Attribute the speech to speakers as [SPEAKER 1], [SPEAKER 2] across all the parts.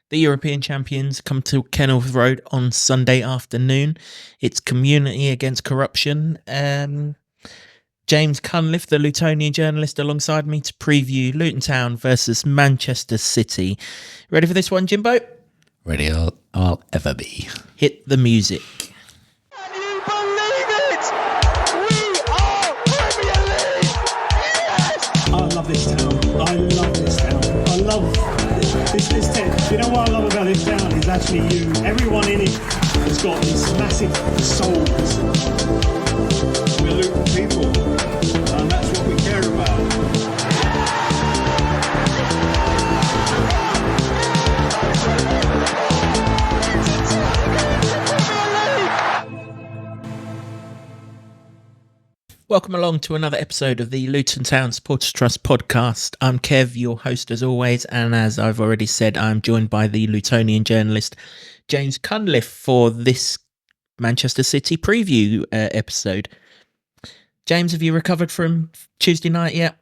[SPEAKER 1] The European champions come to Kenilworth Road on Sunday afternoon. It's Community Against Corruption. James Cunliffe, the Lutonian journalist, alongside me to preview Luton Town versus Manchester City. Ready for this one, Jimbo?
[SPEAKER 2] Ready I'll ever be.
[SPEAKER 1] Hit the music.
[SPEAKER 3] Can you believe it? We are Premier League! Yes!
[SPEAKER 4] I love this town. I love this town. I love this town. You know what I love about this town is actually you. Everyone in it has got these massive souls.
[SPEAKER 5] We're Luton people, and that's what we care about.
[SPEAKER 1] Welcome along to another episode of the Luton Town Supporters Trust podcast. I'm Kev, your host as always, and as I've already said, I'm joined by the Lutonian journalist James Cunliffe for this Manchester City preview episode. James, have you recovered from Tuesday night yet?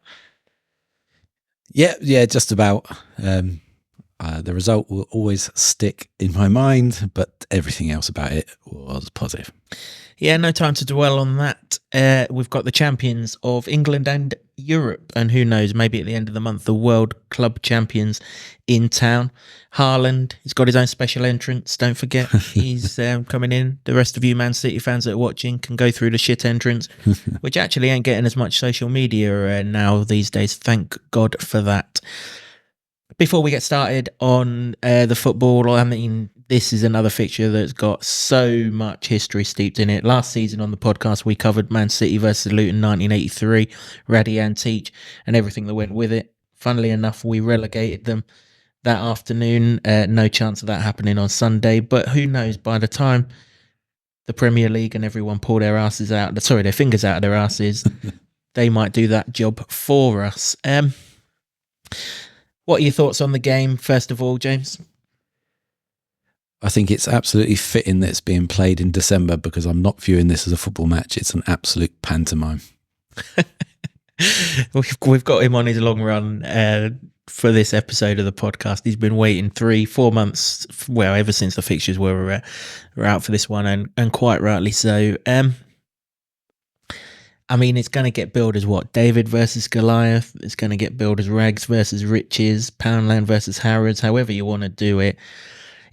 [SPEAKER 2] Yeah, just about. The result will always stick in my mind, but everything else about it was positive.
[SPEAKER 1] Yeah, no time to dwell on that. We've got the champions of England and Europe, and who knows, maybe at the end of the month, the World Club champions in town. Haaland, he's got his own special entrance, don't forget. He's coming in. The rest of you Man City fans that are watching can go through the shit entrance, which actually ain't getting as much social media now these days. Thank God for that. Before we get started on the football, I mean, this is another fixture that's got so much history steeped in it. Last season on the podcast, we covered Man City versus Luton 1983, Radian Teach, and everything that went with it. Funnily enough, we relegated them that afternoon. No chance of that happening on Sunday, but who knows, by the time the Premier League and everyone pull their fingers out of their asses, they might do that job for us. What are your thoughts on the game, first of all, James?
[SPEAKER 2] I think it's absolutely fitting that it's being played in December because I'm not viewing this as a football match. It's an absolute pantomime.
[SPEAKER 1] We've got him on his long run for this episode of the podcast. He's been waiting 3-4 months, well, ever since the fixtures were out for this one, and quite rightly so. I mean, it's going to get billed as what? David versus Goliath. It's going to get billed as Rags versus Riches, Poundland versus Harrods, however you want to do it.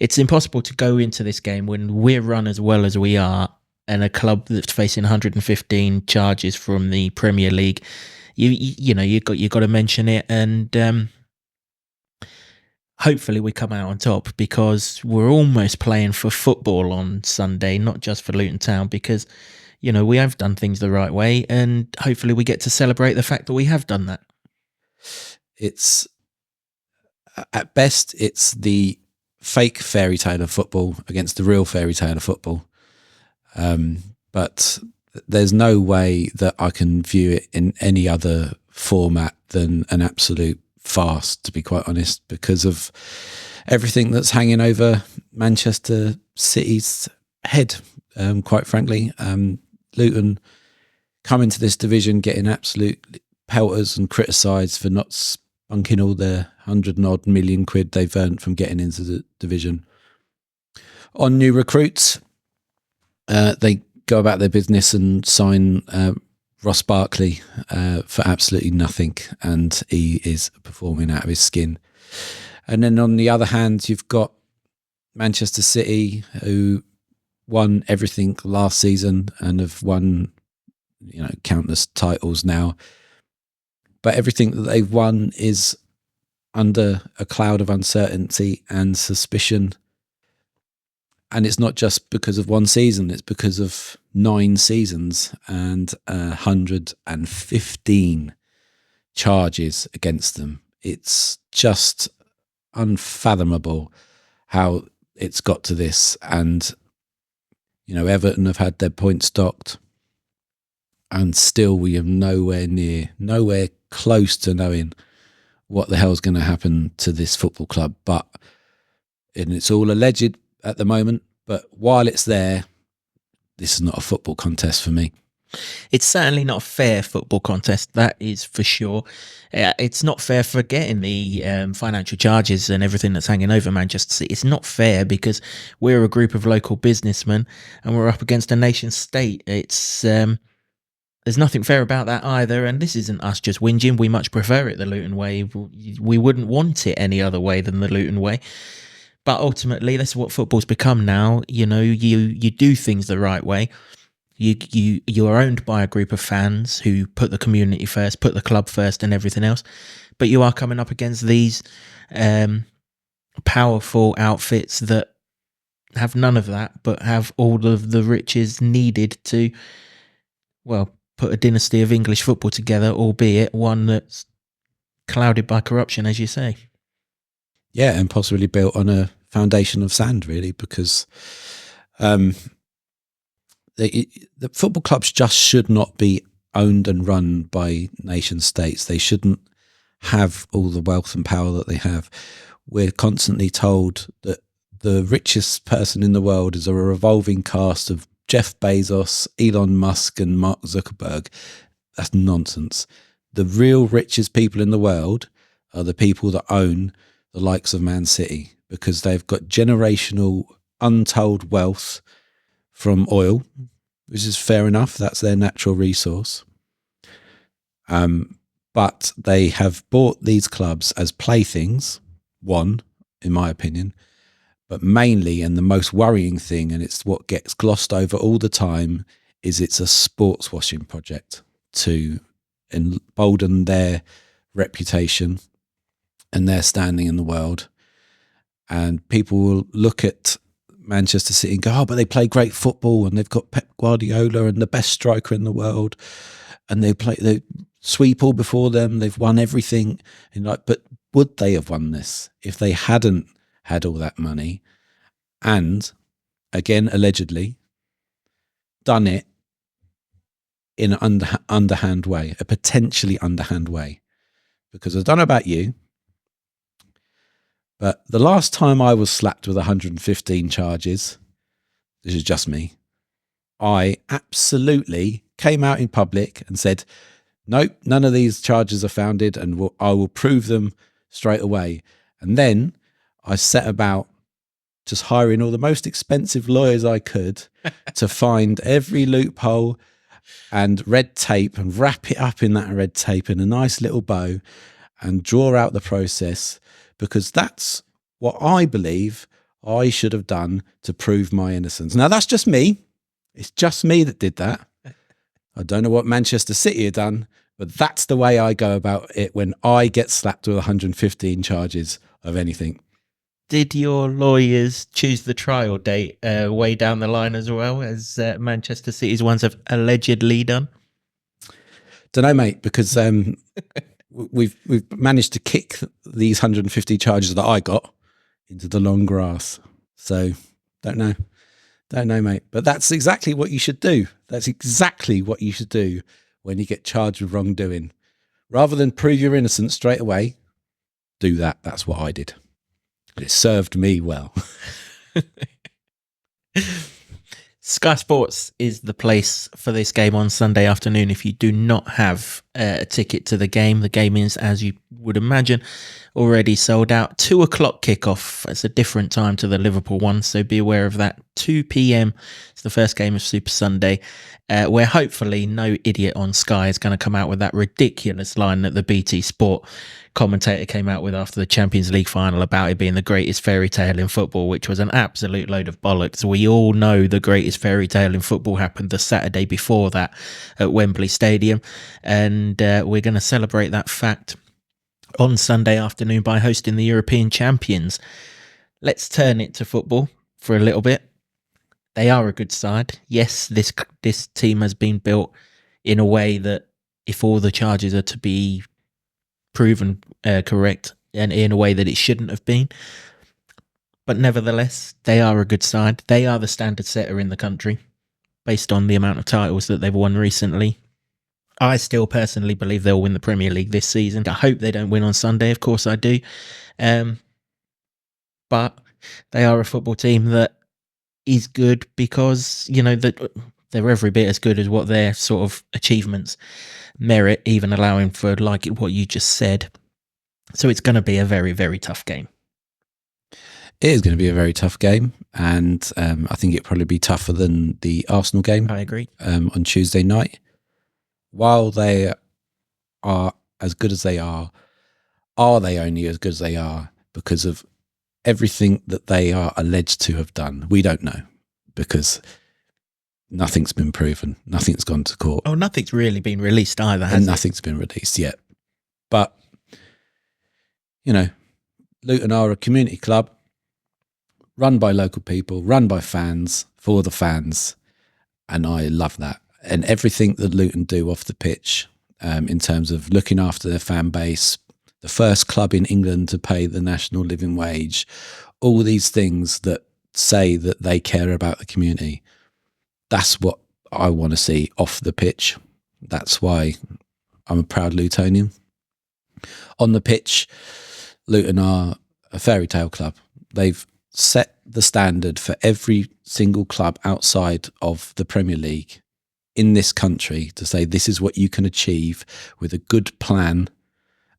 [SPEAKER 1] It's impossible to go into this game when we're run as well as we are, and a club that's facing 115 charges from the Premier League. You got to mention it, and hopefully we come out on top because we're almost playing for football on Sunday, not just for Luton Town, because we have done things the right way, and hopefully we get to celebrate the fact that we have done that.
[SPEAKER 2] It's at best it's the fake fairytale of football against the real fairytale of football. But there's no way that I can view it in any other format than an absolute farce, to be quite honest, because of everything that's hanging over Manchester City's head, quite frankly. Luton come into this division getting absolute pelters and criticised for not spunking all the 100-odd million quid they've earned from getting into the division. On new recruits, they go about their business and sign Ross Barkley for absolutely nothing, and he is performing out of his skin. And then on the other hand, you've got Manchester City, who won everything last season and have won countless titles now, but everything that they've won is under a cloud of uncertainty and suspicion. And it's not just because of one season, it's because of 9 seasons and 115 charges against them. It's just unfathomable how it's got to this. And Everton have had their points docked, and still we are nowhere close to knowing what the hell's going to happen to this football club. And it's all alleged at the moment, but while it's there, this is not a football contest for me.
[SPEAKER 1] It's certainly not a fair football contest, that is for sure. It's not fair for getting the financial charges and everything that's hanging over Manchester City. It's not fair because we're a group of local businessmen and we're up against a nation state. It's there's nothing fair about that either, and this isn't us just whinging. We much prefer it the Luton way. We wouldn't want it any other way than the Luton way. But ultimately, that's what football's become now. You know, you do things the right way. You are owned by a group of fans who put the community first, put the club first, and everything else. But you are coming up against these powerful outfits that have none of that, but have all of the riches needed to, well, put a dynasty of English football together, albeit one that's clouded by corruption, as you say.
[SPEAKER 2] Yeah, and possibly built on a foundation of sand, really, because the football clubs just should not be owned and run by nation states. They shouldn't have all the wealth and power that they have. We're constantly told that the richest person in the world is a revolving cast of Jeff Bezos, Elon Musk, and Mark Zuckerberg. That's nonsense. The real richest people in the world are the people that own the likes of Man City, because they've got generational untold wealth from oil, which is fair enough. That's their natural resource. But they have bought these clubs as playthings, one, in my opinion, but mainly, and the most worrying thing, and it's what gets glossed over all the time, is it's a sports washing project to embolden their reputation and their standing in the world. And people will look at Manchester City and go, oh, but they play great football and they've got Pep Guardiola and the best striker in the world, and they sweep all before them, they've won everything. And like, but would they have won this if they hadn't had all that money and, again, allegedly done it in an underhand way, a potentially underhand way? Because I don't know about you, but the last time I was slapped with 115 charges, this is just me, I absolutely came out in public and said, nope, none of these charges are founded, and I will prove them straight away. And then I set about just hiring all the most expensive lawyers I could to find every loophole and red tape and wrap it up in that red tape in a nice little bow and draw out the process, because that's what I believe I should have done to prove my innocence. Now, that's just me. It's just me that did that. I don't know what Manchester City had done, but that's the way I go about it when I get slapped with 115 charges of anything.
[SPEAKER 1] Did your lawyers choose the trial date way down the line as well, as Manchester City's ones have allegedly done?
[SPEAKER 2] Don't know, mate, because we've managed to kick these 150 charges that I got into the long grass. So don't know, mate. But that's exactly what you should do. That's exactly what you should do when you get charged with wrongdoing. Rather than prove your innocence straight away, do that. That's what I did. It served me well.
[SPEAKER 1] Sky Sports is the place for this game on Sunday afternoon. If you do not have a ticket to the game is, as you would imagine, already sold out. 2 o'clock kickoff. It's a different time to the Liverpool one, so be aware of that. 2 p.m. It's the first game of Super Sunday, where hopefully no idiot on Sky is going to come out with that ridiculous line that the BT Sport commentator came out with after the Champions League final about it being the greatest fairy tale in football, which was an absolute load of bollocks. We all know the greatest fairy tale in football happened the Saturday before that at Wembley Stadium, and we're going to celebrate that fact on Sunday afternoon by hosting the European champions. Let's turn it to football for a little bit. They are a good side. Yes, this team has been built in a way that, if all the charges are to be proven correct, and in a way that it shouldn't have been, but nevertheless, they are a good side. They are the standard setter in the country based on the amount of titles that they've won recently. I still personally believe they'll win the Premier League this season. I hope they don't win on Sunday, of course I do, but they are a football team that is good because, you know, that They're every bit as good as what their sort of achievements merit, even allowing for like what you just said. So it's going to be a very, very tough game.
[SPEAKER 2] It is going to be a very tough game, and I think it'll probably be tougher than the Arsenal game.
[SPEAKER 1] I agree.
[SPEAKER 2] On Tuesday night. While they are as good as they are they only as good as they are because of everything that they are alleged to have done? We don't know, because nothing's been proven. Nothing's gone to court.
[SPEAKER 1] Oh, nothing's really been released either, has
[SPEAKER 2] And
[SPEAKER 1] it?
[SPEAKER 2] nothing's been released yet. But, you know, Luton are a community club run by local people, run by fans, for the fans. And I love that. And everything that Luton do off the pitch, in terms of looking after their fan base, the first club in England to pay the national living wage, all these things that say that they care about the community. That's what I want to see off the pitch. That's why I'm a proud Lutonian. On the pitch, Luton are a fairytale club. They've set the standard for every single club outside of the Premier League in this country to say this is what you can achieve with a good plan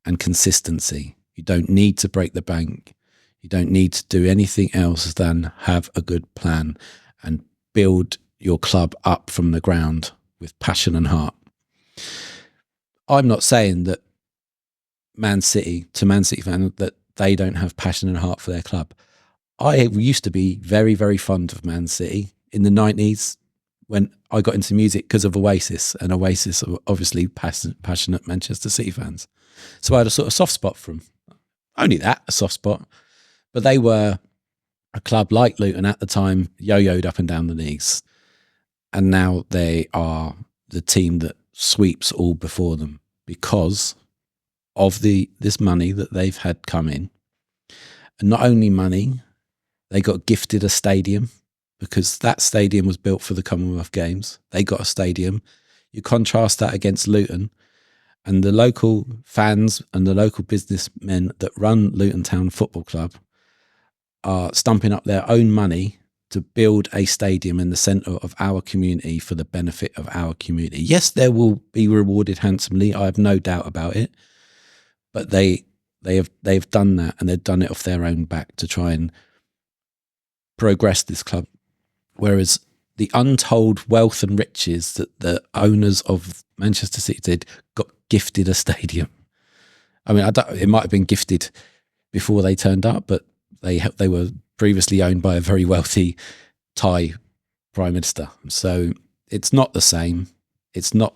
[SPEAKER 2] and consistency. You don't need to break the bank. You don't need to do anything else than have a good plan and build your club up from the ground with passion and heart. I'm not saying that Man City fans, that they don't have passion and heart for their club. I used to be very, very fond of Man City in the 90s when I got into music because of Oasis, and Oasis are obviously passionate Manchester City fans. So I had a sort of soft spot for them. Only that, a soft spot. But they were a club like Luton at the time, yo-yoed up and down the leagues. And now they are the team that sweeps all before them because of this money that they've had come in. And not only money, they got gifted a stadium, because that stadium was built for the Commonwealth Games. They got a stadium. You contrast that against Luton, and the local fans and the local businessmen that run Luton Town Football Club are stumping up their own money to build a stadium in the centre of our community for the benefit of our community. Yes, there will be rewarded handsomely. I have no doubt about it. But they've done that, and they've done it off their own back to try and progress this club. Whereas the untold wealth and riches that the owners of Manchester City did got gifted a stadium. I mean, it might have been gifted before they turned up, but they were previously owned by a very wealthy Thai prime minister. So it's not the same. It's not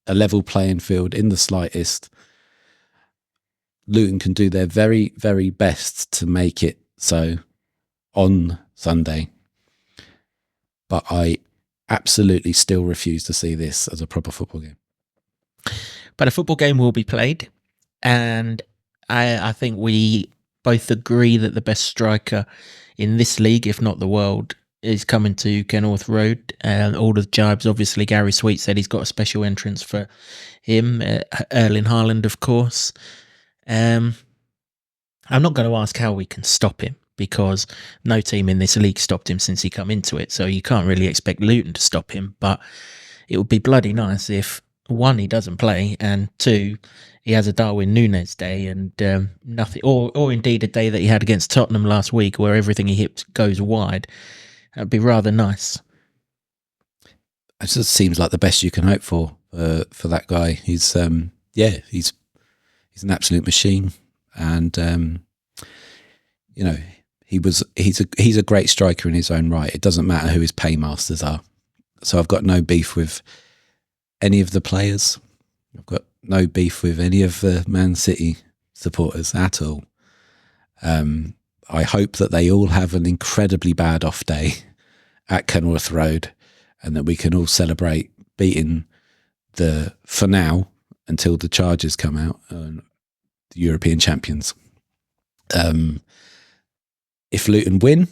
[SPEAKER 2] a level playing field in the slightest. Luton can do their very, very best to make it so on Sunday. But I absolutely still refuse to see this as a proper football game.
[SPEAKER 1] But a football game will be played, and I think we both agree that the best striker in this league, if not the world, is coming to Kenilworth Road. All the jibes, obviously, Gary Sweet said he's got a special entrance for him. Erling Haaland, of course. I'm not going to ask how we can stop him, because no team in this league stopped him since he come into it. So you can't really expect Luton to stop him. But it would be bloody nice if, one, he doesn't play, and two, he has a Darwin Núñez day and nothing, or indeed a day that he had against Tottenham last week where everything he hits goes wide. That'd be rather nice.
[SPEAKER 2] It just seems like the best you can hope for that guy. He's an absolute machine, and he's a great striker in his own right. It doesn't matter who his paymasters are. So I've got no beef with any of the players. I've got no beef with any of the Man City supporters at all. I hope that they all have an incredibly bad off day at Kenilworth Road, and that we can all celebrate beating for now, until the charges come out, the European champions. If Luton win,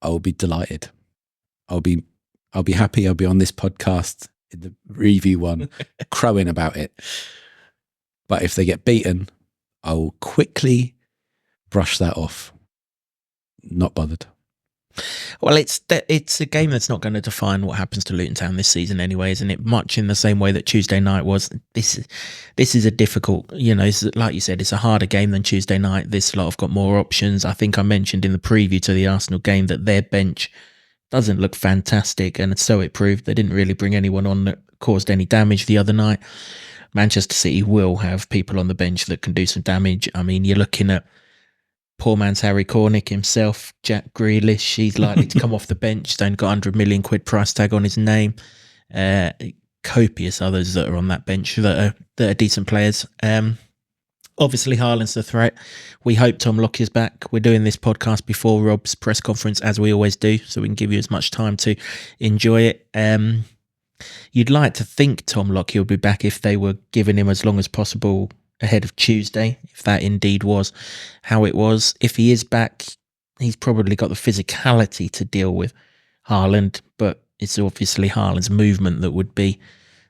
[SPEAKER 2] I will be delighted. I'll be happy. I'll be on this podcast in the review one, crowing about it. But if they get beaten, I will quickly brush that off. Not bothered.
[SPEAKER 1] Well, it's a game that's not going to define what happens to Luton Town this season anyway, isn't it? Much in the same way that Tuesday night was. This is a difficult, like you said, it's a harder game than Tuesday night. This lot have got more options. I think I mentioned in the preview to the Arsenal game that their bench doesn't look fantastic, and so it proved. They didn't really bring anyone on that caused any damage the other night. Manchester City will have people on the bench that can do some damage. I mean, you're looking at poor man's Harry Cornick himself, Jack Grealish. He's likely to come off the bench. He's only got £100 million price tag on his name. Copious others that are on that bench that are decent players. Obviously, Haaland's the threat. We hope Tom Lockyer is back. We're doing this podcast before Rob's press conference, as we always do, so we can give you as much time to enjoy it. You'd like to think Tom Lockyer would be back if they were giving him as long as possible ahead of Tuesday, if that indeed was how it was. If he is back, he's probably got the physicality to deal with Haaland, but it's obviously Haaland's movement that would be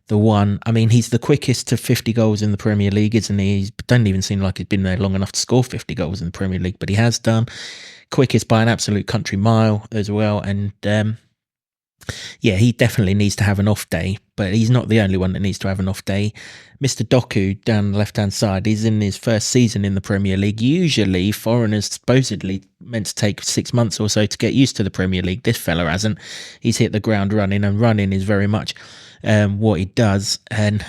[SPEAKER 1] the one. I mean, he's the quickest to 50 goals in the Premier League, isn't he? He doesn't even seem like he's been there long enough to score 50 goals in the Premier League, but he has done. Quickest by an absolute country mile as well, and yeah, he definitely needs to have an off day, but he's not the only one that needs to have an off day. Mr. Doku down the left-hand side, he's in his first season in the Premier League. Usually, foreigners supposedly meant to take 6 months or so to get used to the Premier League. This fella hasn't. He's hit the ground running, and running is very much what he does. And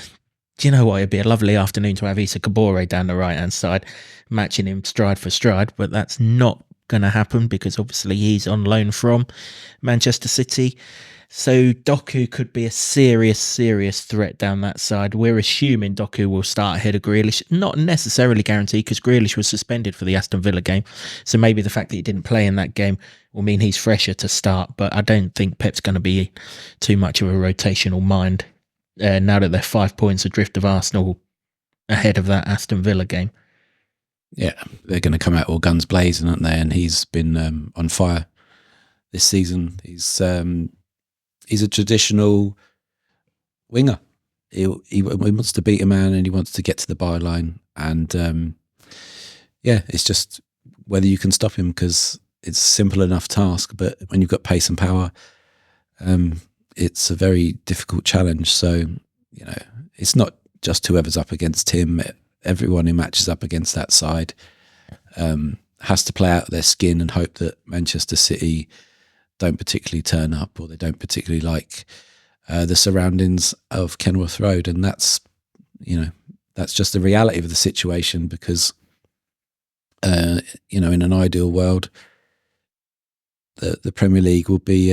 [SPEAKER 1] do you know what? It'd be a lovely afternoon to have Issa Kabore down the right-hand side, matching him stride for stride, but that's not going to happen because obviously he's on loan from Manchester City. So Doku could be a serious threat down that side. We're assuming Doku will start ahead of Grealish. Not necessarily guaranteed because Grealish was suspended for the Aston Villa game. So maybe the fact that he didn't play in that game will mean he's fresher to start. But I don't think Pep's going to be too much of a rotational mind now that they're 5 points adrift of Arsenal ahead of that Aston Villa game.
[SPEAKER 2] Yeah, they're going to come out all guns blazing, aren't they? And he's been on fire this season. He's a traditional winger. He wants to beat a man and he wants to get to the byline. And yeah, it's just whether you can stop him, because it's a simple enough task. But when you've got pace and power, it's a very difficult challenge. So, it's not just whoever's up against him. Everyone who matches up against that side has to play out their skin and hope that Manchester City don't particularly turn up, or they don't particularly like the surroundings of Kenilworth Road. And that's just the reality of the situation, because in an ideal world, the Premier League will be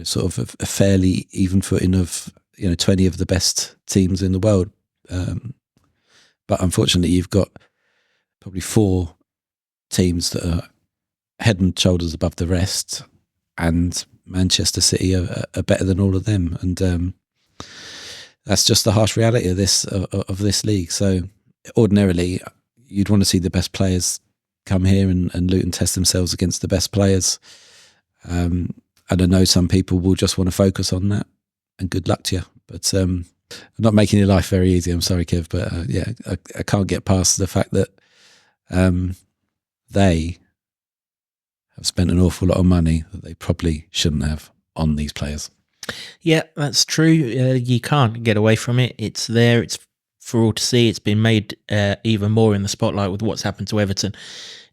[SPEAKER 2] sort of a fairly even footing of 20 of the best teams in the world. But unfortunately, you've got probably 4 teams that are head and shoulders above the rest, and Manchester City are better than all of them. And that's just the harsh reality of this league. So ordinarily, you'd want to see the best players come here and Luton test themselves against the best players. And I know some people will just want to focus on that, and good luck to you. But I'm not making your life very easy. I'm sorry, Kev, but I can't get past the fact that they have spent an awful lot of money that they probably shouldn't have on these players.
[SPEAKER 1] Yeah, that's true. You can't get away from it. It's there. It's for all to see. It's been made even more in the spotlight with what's happened to Everton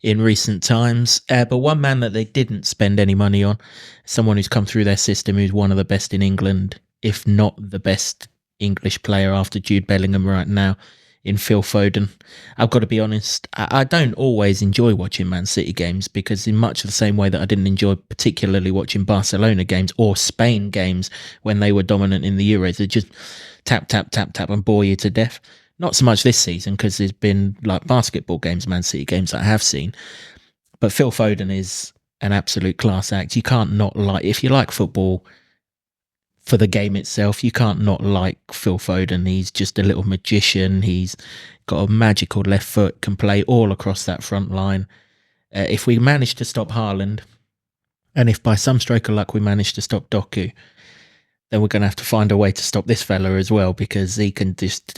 [SPEAKER 1] in recent times. But one man that they didn't spend any money on, someone who's come through their system, who's one of the best in England, if not the best English player after Jude Bellingham right now, in Phil Foden. I've got to be honest, I don't always enjoy watching Man City games, because in much of the same way that I didn't enjoy particularly watching Barcelona games or Spain games when they were dominant in the Euros, they just tap and bore you to death. Not so much this season, because there's been like basketball games, Man City games that I have seen. But Phil Foden is an absolute class act. You can't not like, if you like football for the game itself, you can't not like Phil Foden. He's just a little magician. He's got a magical left foot, can play all across that front line. If we manage to stop Haaland, and if by some stroke of luck we manage to stop Doku, then we're going to have to find a way to stop this fella as well, because he can just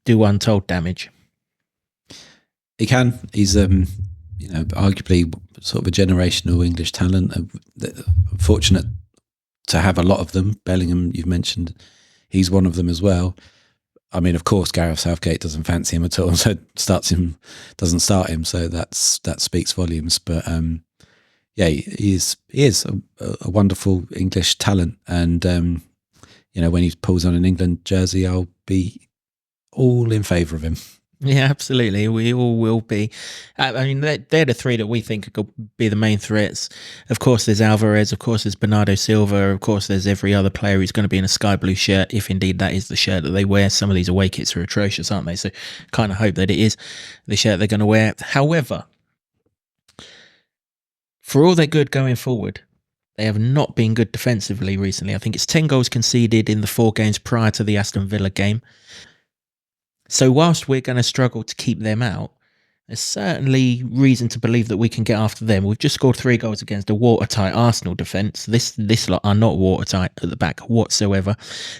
[SPEAKER 1] do untold damage.
[SPEAKER 2] He can. He's arguably sort of a generational English talent. Fortunate to have a lot of them. Bellingham, you've mentioned, he's one of them as well. I mean, of course, Gareth Southgate doesn't fancy him at all, so doesn't start him. So that speaks volumes. But he is a wonderful English talent, and when he pulls on an England jersey, I'll be all in favour of him.
[SPEAKER 1] Yeah, absolutely. We all will be. I mean, they're the three that we think could be the main threats. Of course, there's Alvarez. Of course, there's Bernardo Silva. Of course, there's every other player who's going to be in a sky blue shirt, if indeed that is the shirt that they wear. Some of these away kits are atrocious, aren't they? So kind of hope that it is the shirt they're going to wear. However, for all they're good going forward, they have not been good defensively recently. I think it's 10 goals conceded in the 4 games prior to the Aston Villa game. So whilst we're going to struggle to keep them out, there's certainly reason to believe that we can get after them. We've just scored 3 goals against a watertight Arsenal defence. This lot are not watertight at the back whatsoever.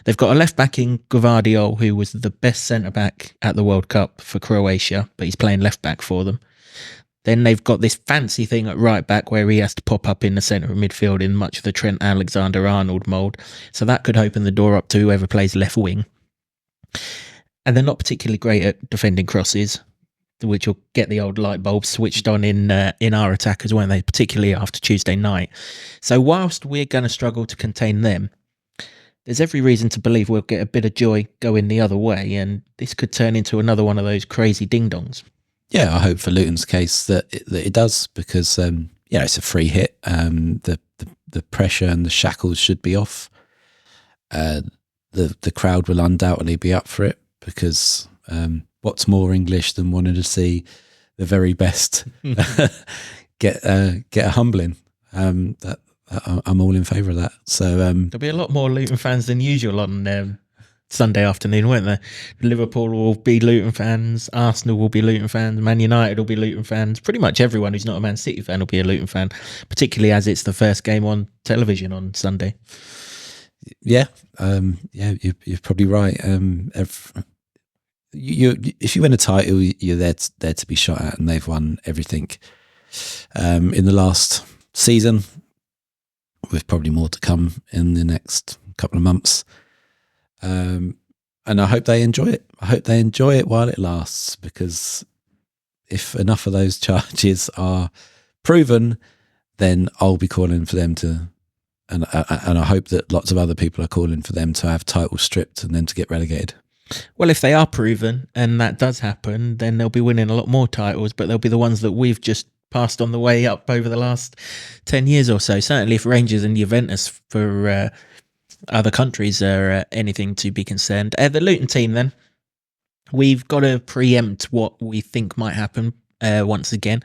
[SPEAKER 1] They've got a left-back in Gvardiol, who was the best centre-back at the World Cup for Croatia, but he's playing left-back for them. Then they've got this fancy thing at right-back where he has to pop up in the centre of midfield in much of the Trent Alexander-Arnold mould. So that could open the door up to whoever plays left wing. And they're not particularly great at defending crosses, which will get the old light bulb switched on in our attackers, won't they? Particularly after Tuesday night. So whilst we're going to struggle to contain them, there's every reason to believe we'll get a bit of joy going the other way, and this could turn into another one of those crazy ding-dongs.
[SPEAKER 2] Yeah, I hope for Luton's case that it does, because it's a free hit. The pressure and the shackles should be off. The crowd will undoubtedly be up for it, because what's more English than wanting to see the very best get a humbling? I'm all in favour of that. So
[SPEAKER 1] there'll be a lot more Luton fans than usual on Sunday afternoon, won't there? Liverpool will be Luton fans, Arsenal will be Luton fans, Man United will be Luton fans. Pretty much everyone who's not a Man City fan will be a Luton fan, particularly as it's the first game on television on Sunday.
[SPEAKER 2] Yeah, you're probably right. If you win a title, you're there to be shot at, and they've won everything in the last season, with probably more to come in the next couple of months. And I hope they enjoy it. I hope they enjoy it while it lasts, because if enough of those charges are proven, then I'll be calling for them to, and I hope that lots of other people are calling for them to have titles stripped and then to get relegated.
[SPEAKER 1] Well, if they are proven and that does happen, then they'll be winning a lot more titles, but they'll be the ones that we've just passed on the way up over the last 10 years or so. Certainly if Rangers and Juventus for other countries are anything to be concerned. The Luton team then, we've got to preempt what we think might happen once again.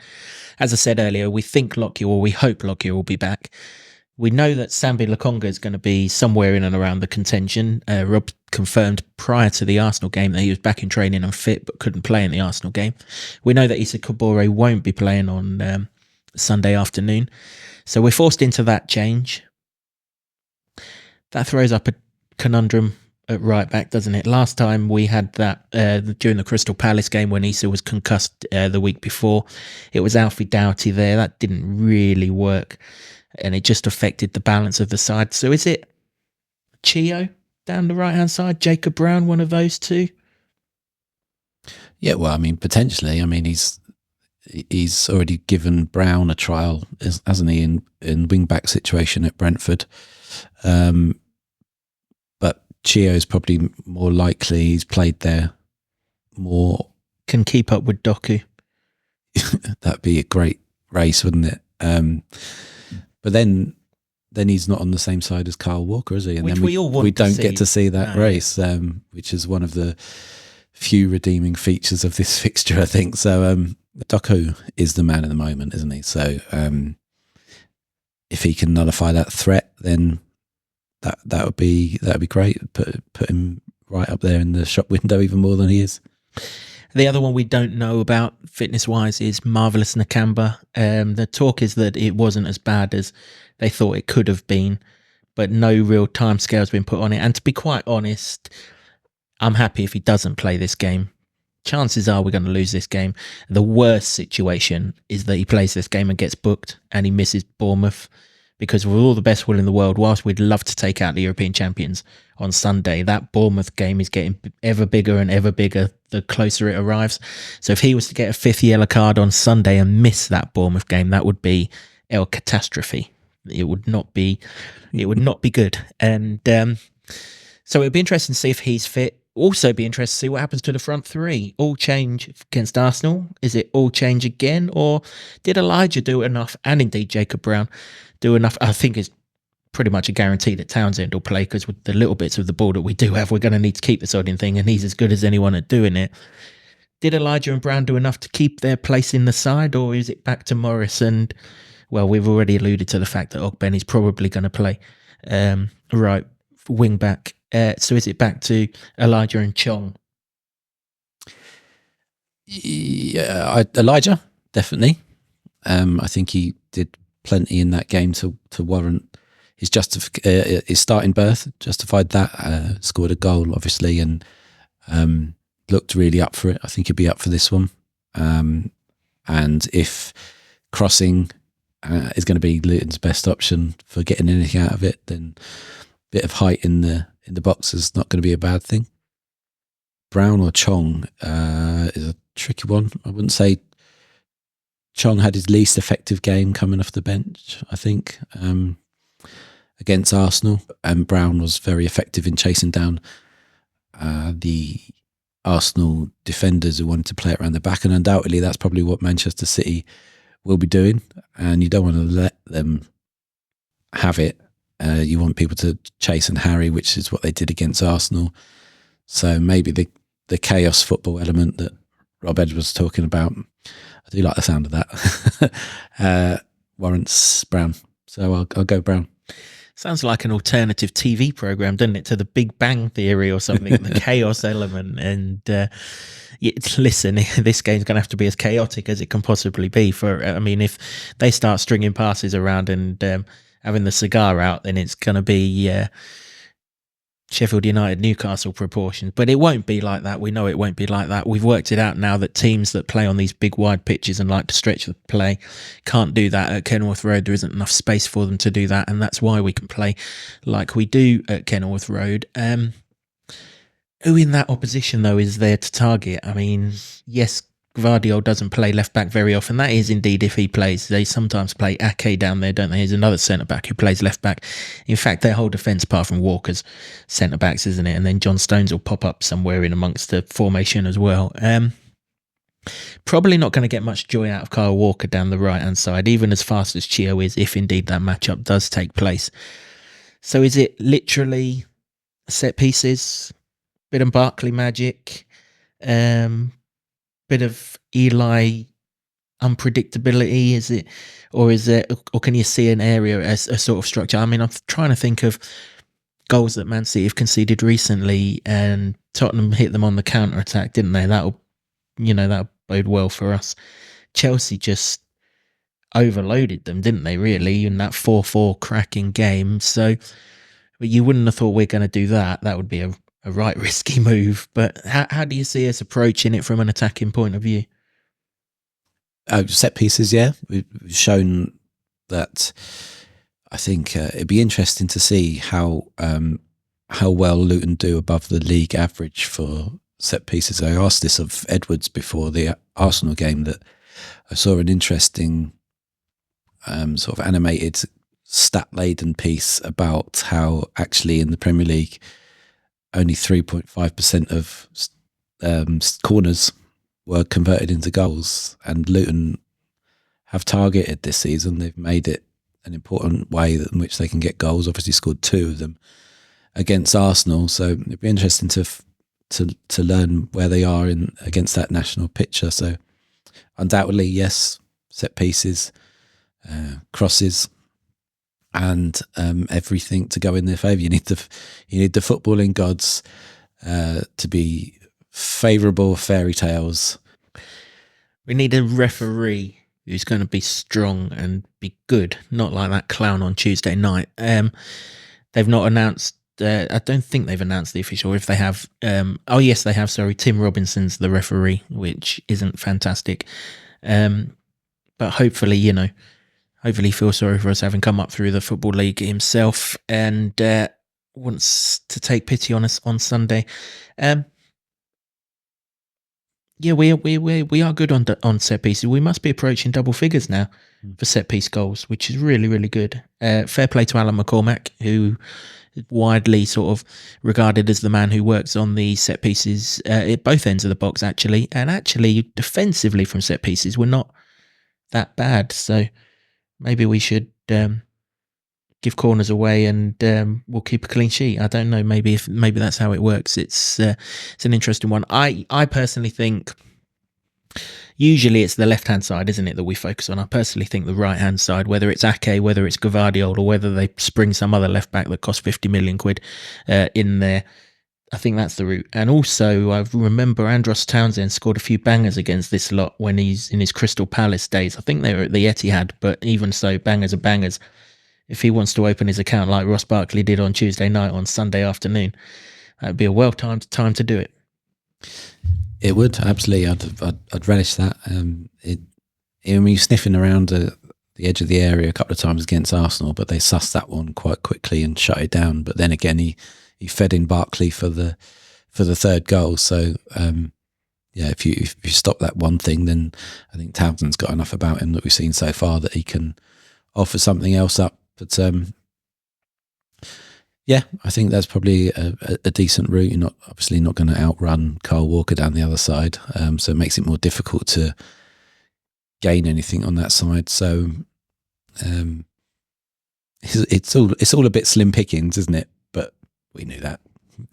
[SPEAKER 1] As I said earlier, we think Lockyer, or we hope Lockyer will be back. We know that Sambi Lokonga is going to be somewhere in and around the contention. Rob confirmed prior to the Arsenal game that he was back in training and fit, but couldn't play in the Arsenal game. We know that Issa Kabore won't be playing on Sunday afternoon. So we're forced into that change. That throws up a conundrum at right back, doesn't it? Last time we had that during the Crystal Palace game when Issa was concussed the week before. It was Alfie Doughty there. That didn't really work, and it just affected the balance of the side. So is it Chio down the right-hand side, Jacob Brown, one of those two?
[SPEAKER 2] Yeah, well, I mean, potentially. I mean, he's already given Brown a trial, hasn't he, in wing-back situation at Brentford. But Chio's probably more likely. He's played there more.
[SPEAKER 1] Can keep up with Doku.
[SPEAKER 2] That'd be a great race, wouldn't it? But then he's not on the same side as Kyle Walker, is he? And
[SPEAKER 1] Which
[SPEAKER 2] then
[SPEAKER 1] we all want
[SPEAKER 2] we
[SPEAKER 1] to
[SPEAKER 2] don't
[SPEAKER 1] see.
[SPEAKER 2] get to see that
[SPEAKER 1] No.
[SPEAKER 2] race, which is one of the few redeeming features of this fixture, I think. So Doku is the man at the moment, isn't he? So if he can nullify that threat, then that would be great. Put him right up there in the shop window even more than he is.
[SPEAKER 1] The other one we don't know about fitness-wise is Marvelous Nakamba. The talk is that it wasn't as bad as they thought it could have been, but no real timescale has been put on it. And to be quite honest, I'm happy if he doesn't play this game, chances are we're going to lose this game. The worst situation is that he plays this game and gets booked and he misses Bournemouth, because with all the best will in the world, whilst we'd love to take out the European champions on Sunday, that Bournemouth game is getting ever bigger and ever bigger the closer it arrives. So if he was to get a 5th yellow card on Sunday and miss that Bournemouth game, that would be el catastrophe. It would not be good. And so it'd be interesting to see if he's fit. Also be interested to see what happens to the front three. All change against Arsenal. Is it all change again? Or did Elijah do enough, and indeed Jacob Brown, do enough? I think it's pretty much a guarantee that Townsend will play, because with the little bits of the ball that we do have, we're going to need to keep the sodding thing, and he's as good as anyone at doing it. Did Elijah and Brown do enough to keep their place in the side, or is it back to Morris? And, well, we've already alluded to the fact that Ogbenny's probably going to play right wing back. So is it back to Elijah and Chong?
[SPEAKER 2] Yeah, Elijah, definitely. I think he did plenty in that game to warrant his starting berth, justified that, scored a goal, obviously, and looked really up for it. I think he'll be up for this one. And if crossing is going to be Luton's best option for getting anything out of it, then a bit of height in the box is not going to be a bad thing. Brown or Chong is a tricky one. I wouldn't say Chong had his least effective game coming off the bench, I think, against Arsenal, and Brown was very effective in chasing down the Arsenal defenders who wanted to play it around the back, and undoubtedly that's probably what Manchester City will be doing, and you don't want to let them have it. You want people to chase and harry, which is what they did against Arsenal. So maybe the chaos football element that Rob Edwards was talking about, I do like the sound of that, warrants Brown. So I'll go Brown.
[SPEAKER 1] Sounds like an alternative TV program, doesn't it, to the Big Bang Theory or something, the chaos element. And listen, this game's going to have to be as chaotic as it can possibly be. If they start stringing passes around and having the cigar out, then it's going to be Sheffield United, Newcastle proportions. But it won't be like that. We know it won't be like that. We've worked it out now that teams that play on these big wide pitches and like to stretch the play can't do that at Kenilworth Road. There isn't enough space for them to do that, and that's why we can play like we do at Kenilworth Road. Who in that opposition, though, is there to target? I mean, yes, Gvardiol doesn't play left back very often. That is indeed if he plays. They sometimes play Ake down there, don't they? He's another centre back who plays left back. In fact, their whole defence, apart from Walker's, centre backs, isn't it? And then John Stones will pop up somewhere in amongst the formation as well. Probably not going to get much joy out of Kyle Walker down the right hand side, even as fast as Chio is, if indeed that matchup does take place. So is it literally set pieces, bit of Barkley magic, bit of Eli unpredictability? Is it, or can you see an area as a sort of structure? I mean, I'm trying to think of goals that Man City have conceded recently, and Tottenham hit them on the counter attack, didn't they? That'll bode well for us. Chelsea just overloaded them, didn't they? Really, in that 4-4 cracking game. So you wouldn't have thought we're going to do that. That would be a right risky move. But how do you see us approaching it from an attacking point of view?
[SPEAKER 2] Set pieces, yeah. We've shown that. I think it'd be interesting to see how well Luton do above the league average for set pieces. I asked this of Edwards before the Arsenal game, that I saw an interesting sort of animated stat-laden piece about how actually in the Premier League only 3.5% of corners were converted into goals, and Luton have targeted this season. They've made it an important way in which they can get goals. Obviously scored 2 of them against Arsenal, so it'd be interesting to learn where they are against that national picture. So undoubtedly, yes, set pieces, crosses, and everything to go in their favour. You need the footballing gods to be favourable fairytales.
[SPEAKER 1] We need a referee who's going to be strong and be good, not like that clown on Tuesday night. They've not announced I don't think they've announced the official. If they have, oh yes, they have. Sorry, Tim Robinson's the referee, which isn't fantastic. But hopefully, hopefully he feels sorry for us having come up through the Football League himself and wants to take pity on us on Sunday. Yeah, we are good on set pieces. We must be approaching double figures now for set piece goals, which is really, really good. Fair play to Alan McCormack, who is widely sort of regarded as the man who works on the set pieces at both ends of the box, actually. And actually, defensively from set pieces, we're not that bad. So maybe we should give corners away and we'll keep a clean sheet. I don't know. Maybe that's how it works. It's an interesting one. I personally think usually it's the left hand side, isn't it, that we focus on. I personally think the right hand side, whether it's Ake, whether it's Gvardiol, or whether they spring some other left back that costs 50 million quid in there. I think that's the route. And also, I remember Andros Townsend scored a few bangers against this lot when he's in his Crystal Palace days. I think they were at the Etihad, but even so, bangers are bangers. If he wants to open his account like Ross Barkley did on Tuesday night on Sunday afternoon, that would be a well-timed time to do it.
[SPEAKER 2] It would, absolutely. I'd relish that. You're sniffing around the edge of the area a couple of times against Arsenal, but they sussed that one quite quickly and shut it down. But then again, he fed in Barkley for the third goal. So if you stop that one thing, then I think Townsend's got enough about him that we've seen so far that he can offer something else up. But I think that's probably a decent route. You're obviously not going to outrun Kyle Walker down the other side, so it makes it more difficult to gain anything on that side. So it's all a bit slim pickings, isn't it? But we knew that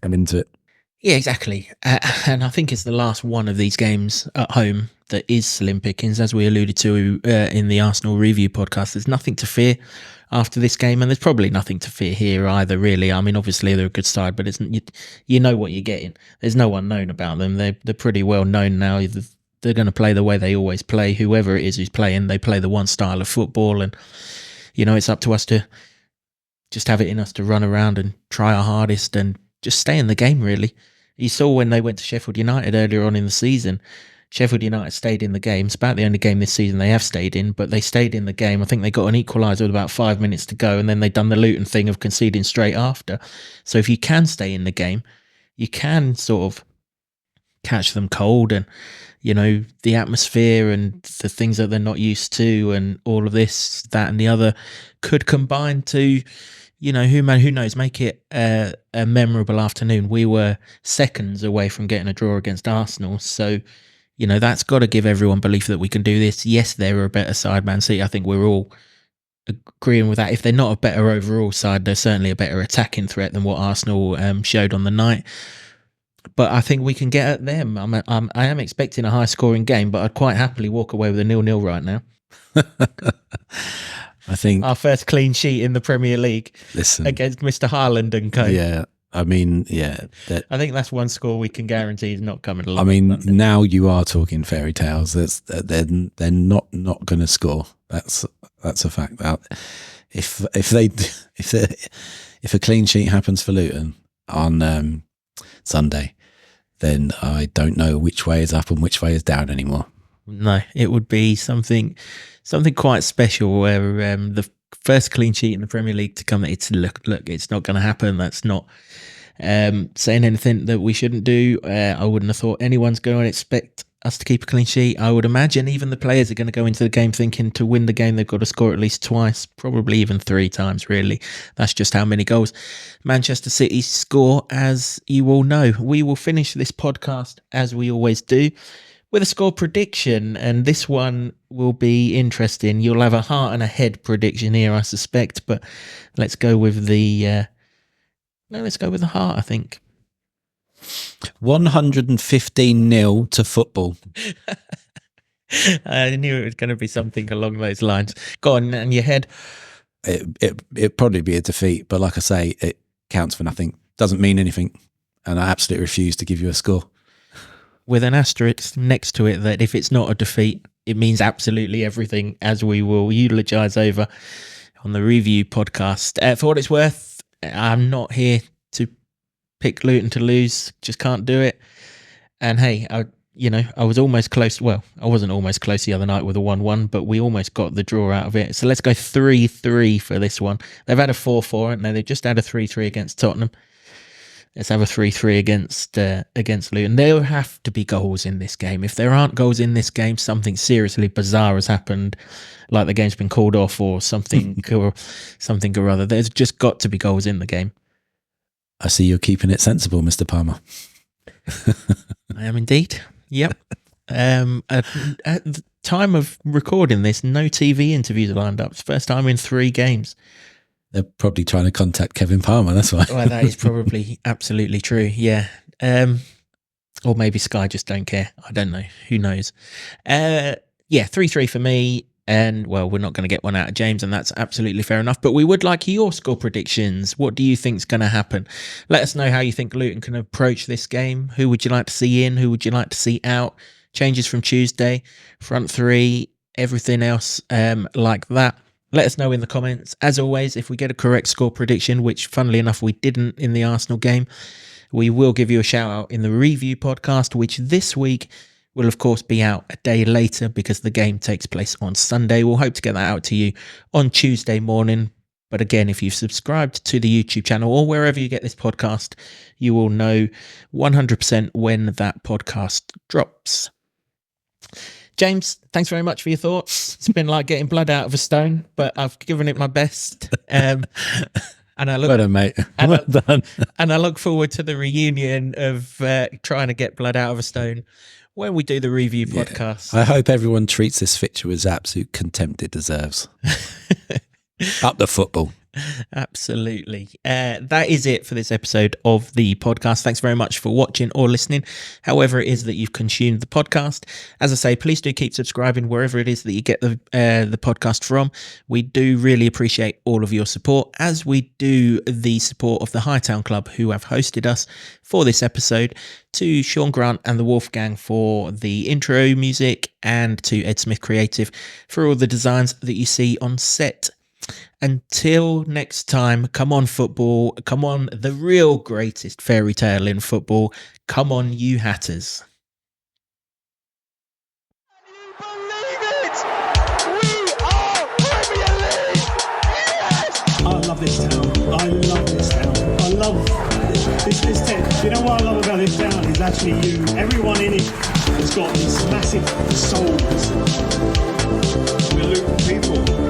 [SPEAKER 2] coming into it.
[SPEAKER 1] Yeah, exactly. And I think it's the last one of these games at home that is slim pickings, as we alluded to in the Arsenal review podcast. There's nothing to fear after this game, and there's probably nothing to fear here either, really. I mean, obviously they're a good side, but you know what you're getting. There's no unknown about them. They're pretty well known now. They're going to play the way they always play. Whoever it is who's playing, they play the one style of football, and it's up to us to just have it in us to run around and try our hardest and just stay in the game, really. You saw when they went to Sheffield United earlier on in the season, Sheffield United stayed in the game. It's about the only game this season they have stayed in, but they stayed in the game. I think they got an equaliser with about 5 minutes to go, and then they'd done the Luton thing of conceding straight after. So if you can stay in the game, you can sort of catch them cold, and the atmosphere and the things that they're not used to and all of this, that and the other could combine to who knows, make it a memorable afternoon. We were seconds away from getting a draw against Arsenal, so that's got to give everyone belief that we can do this. Yes, they're a better side, Man City. I think we're all agreeing with that. If they're not a better overall side, they're certainly a better attacking threat than what Arsenal showed on the night. But I think we can get at them. I am expecting a high-scoring game, but I'd quite happily walk away with a 0-0 right now.
[SPEAKER 2] I think
[SPEAKER 1] our first clean sheet in the Premier League against Mr. Haaland and co.
[SPEAKER 2] Yeah, I mean,
[SPEAKER 1] I think that's one score we can guarantee is not coming along.
[SPEAKER 2] I mean, now you are talking fairy tales. They're not going to score. That's a fact. If a clean sheet happens for Luton on Sunday, then I don't know which way is up and which way is down anymore.
[SPEAKER 1] No, it would be something quite special where the first clean sheet in the Premier League to come. It's look, it's not going to happen. That's not saying anything that we shouldn't do. I wouldn't have thought anyone's going to expect us to keep a clean sheet. I would imagine even the players are going to go into the game thinking to win the game they've got to score at least twice, probably even 3 times, really. That's just how many goals Manchester City score, as you all know. We will finish this podcast, as we always do, with a score prediction, and this one will be interesting. You'll have a heart and a head prediction here, I suspect, but let's go with the heart, I think.
[SPEAKER 2] 115-0 to Football.
[SPEAKER 1] I knew it was going to be something along those lines. Go on, and your head?
[SPEAKER 2] It'd probably be a defeat, but like I say, it counts for nothing. Doesn't mean anything, and I absolutely refuse to give you a score.
[SPEAKER 1] With an asterisk next to it that if it's not a defeat, it means absolutely everything, as we will eulogise over on the review podcast. For what it's worth, I'm not here to pick Luton to lose, just can't do it. And hey, I was almost close. Well, I wasn't almost close the other night with a 1-1, but we almost got the draw out of it. So let's go 3-3 for this one. They've had a 4-4, haven't they? They've just had a 3-3 against Tottenham. Let's have a 3-3 against Luton. There have to be goals in this game. If there aren't goals in this game, something seriously bizarre has happened, like the game's been called off or something or other. There's just got to be goals in the game.
[SPEAKER 2] I see you're keeping it sensible, Mr. Palmer.
[SPEAKER 1] I am indeed. Yep. At the time of recording this, no TV interviews are lined up. It's the first time in 3 games.
[SPEAKER 2] They're probably trying to contact Kevin Palmer, that's why.
[SPEAKER 1] Well, that is probably absolutely true, yeah. Or maybe Sky just don't care. I don't know. Who knows? 3-3 for me. And, well, we're not going to get one out of James, and that's absolutely fair enough. But we would like your score predictions. What do you think's going to happen? Let us know how you think Luton can approach this game. Who would you like to see in? Who would you like to see out? Changes from Tuesday, front 3, everything else like that. Let us know in the comments. As always, if we get a correct score prediction, which funnily enough we didn't in the Arsenal game, we will give you a shout out in the review podcast, which this week will of course be out a day later because the game takes place on Sunday. We'll hope to get that out to you on Tuesday morning. But again, if you've subscribed to the YouTube channel or wherever you get this podcast, you will know 100% when that podcast drops. James, thanks very much for your thoughts. It's been like getting blood out of a stone, but I've given it my best. And I look,
[SPEAKER 2] well done, mate. Well done.
[SPEAKER 1] And I look forward to the reunion of trying to get blood out of a stone when we do the review podcast.
[SPEAKER 2] I hope everyone treats this fixture with absolute contempt it deserves. Up the football.
[SPEAKER 1] Absolutely. That is it for this episode of the podcast. Thanks very much for watching or listening, however it is that you've consumed the podcast. As I say, please do keep subscribing wherever it is that you get the podcast from. We do really appreciate all of your support, as we do the support of the Hightown Club, who have hosted us for this episode, to Sean Grant and the Wolfgang for the intro music, and to Ed Smith Creative for all the designs that you see on set. Until next time, come on football, come on the real greatest fairy tale in football, come on you Hatters.
[SPEAKER 3] Can you believe it? We are Premier League! Yes!
[SPEAKER 4] I love this town. I love this town. I love this town. You know what I love about this town is actually you. Everyone in it has got this massive soul.
[SPEAKER 5] We're Luton people.